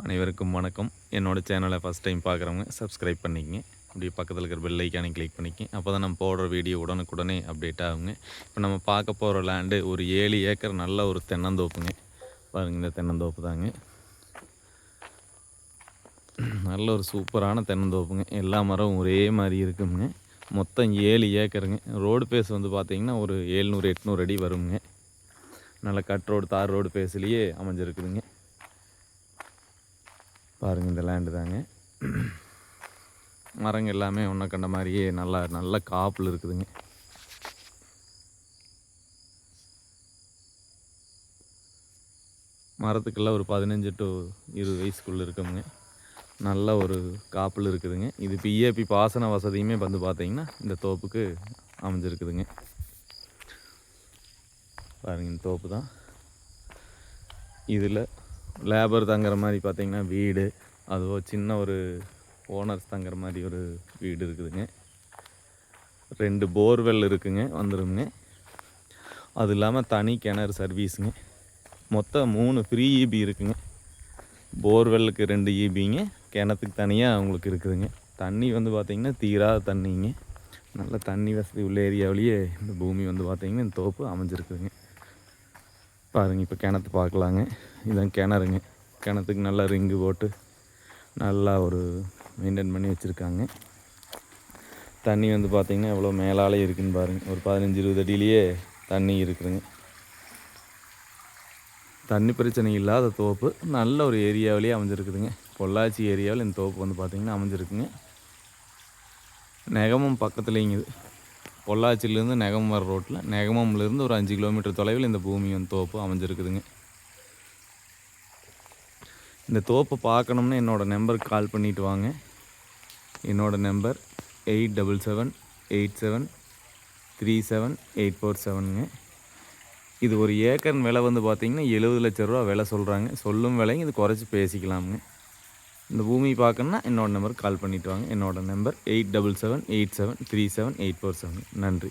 அனைவருக்கும் வணக்கம். என்னோடய சேனலை ஃபஸ்ட் டைம் பார்க்குறவங்க சப்ஸ்கிரைப் பண்ணிக்கங்க. அப்படியே பக்கத்தில் இருக்கிற பெல் ஐக்கானை கிளிக் பண்ணிக்கங்க. அப்போ தான் நம்ம போடுற வீடியோ உடனுக்குடனே அப்டேட் ஆகுங்க. இப்போ நம்ம பார்க்க போகிற லேண்டு ஒரு 7 ஏக்கர் நல்ல ஒரு தென்னந்தோப்புங்க. பாருங்கள், இந்த தென்னந்தோப்பு தாங்க. நல்ல ஒரு சூப்பரான தென்னந்தோப்புங்க. எல்லா மரம் ஒரே மாதிரி இருக்குங்க. மொத்தம் 7 ஏக்கருங்க. ரோடு பேஸ் வந்து பார்த்திங்கன்னா ஒரு 700-800 அடி வருங்க. நல்ல கட் ரோடு, தார் ரோடு பேஸ்லேயே அமைஞ்சிருக்குதுங்க. பாருங்கள், இந்த லேண்டு தாங்க. மரங்கள் எல்லாமே ஒன்றை கண்ட மாதிரியே நல்ல காப்பில் இருக்குதுங்க. மரத்துக்கெல்லாம் ஒரு 15 to 20 வயசுக்குள்ளே இருக்குங்க. நல்ல ஒரு காப்பில் இருக்குதுங்க. இது பிஏபி பாசன வசதியுமே வந்து பார்த்திங்கன்னா இந்த தோப்புக்கு அமைஞ்சிருக்குதுங்க. பாருங்கள், இந்த தோப்பு தான். இதில் லேபர் தங்குற மாதிரி பார்த்திங்கன்னா வீடு, அதுவோ சின்ன ஒரு ஓனர்ஸ் தங்குற மாதிரி ஒரு வீடு இருக்குதுங்க. 2 போர்வெல் இருக்குங்க, வந்துடுங்க. அது இல்லாமல் தனி கிணறு சர்வீஸுங்க. மொத்தம் 3 ஃப்ரீ இபி இருக்குங்க. போர்வெல்லுக்கு 2 இபிங்க, கிணத்துக்கு தனியாக அவங்களுக்கு இருக்குதுங்க. தண்ணி வந்து பார்த்திங்கன்னா தீராத தண்ணிங்க. நல்ல தண்ணி வசதி உள்ள ஏரியாவிலேயே இந்த பூமி வந்து பார்த்திங்கன்னா இந்த தோப்பு அமைஞ்சிருக்குதுங்க. பாருங்கள், இப்போ கிணத்து பார்க்கலாங்க. இதுதான் கிணறுங்க. கிணத்துக்கு நல்லா ரிங்கு போட்டு நல்லா ஒரு மெயின்டைன் பண்ணி வச்சுருக்காங்க. தண்ணி வந்து பார்த்திங்கன்னா எவ்வளோ மேலாலே இருக்குதுன்னு பாருங்கள். ஒரு 15-20 அடியிலேயே தண்ணி இருக்குதுங்க. தண்ணி பிரச்சனை இல்லாத தோப்பு நல்ல ஒரு ஏரியாவிலேயே அமைஞ்சிருக்குதுங்க. பொள்ளாச்சி ஏரியாவில் இந்த தோப்பு வந்து பார்த்திங்கன்னா அமைஞ்சிருக்குங்க. நெகமம் பக்கத்துலேங்குது. பொள்ளாச்சியிலேருந்து நெகமம் வர ரோட்டில் நெகமம்லேருந்து ஒரு 5 கிலோமீட்டர் தொலைவில் இந்த பூமி வந்து தோப்பு அமைஞ்சிருக்குதுங்க. இந்த தோப்பை பார்க்கணும்னா என்னோடய நம்பருக்கு கால் பண்ணிவிட்டு வாங்க. என்னோடய நம்பர் 8777373847ங்க. இது ஒரு ஏக்கர் விலை வந்து பார்த்திங்கன்னா 70 லட்ச ரூபா விலை சொல்கிறாங்க. சொல்லும் விலைங்க இது குறைச்சி பேசிக்கலாமுங்க. இந்த பூமி பார்க்கணுன்னா என்னோடய நம்பருக்கு கால் பண்ணிவிட்டு வாங்க. என்னோடய நம்பர் 8778737847. நன்றி.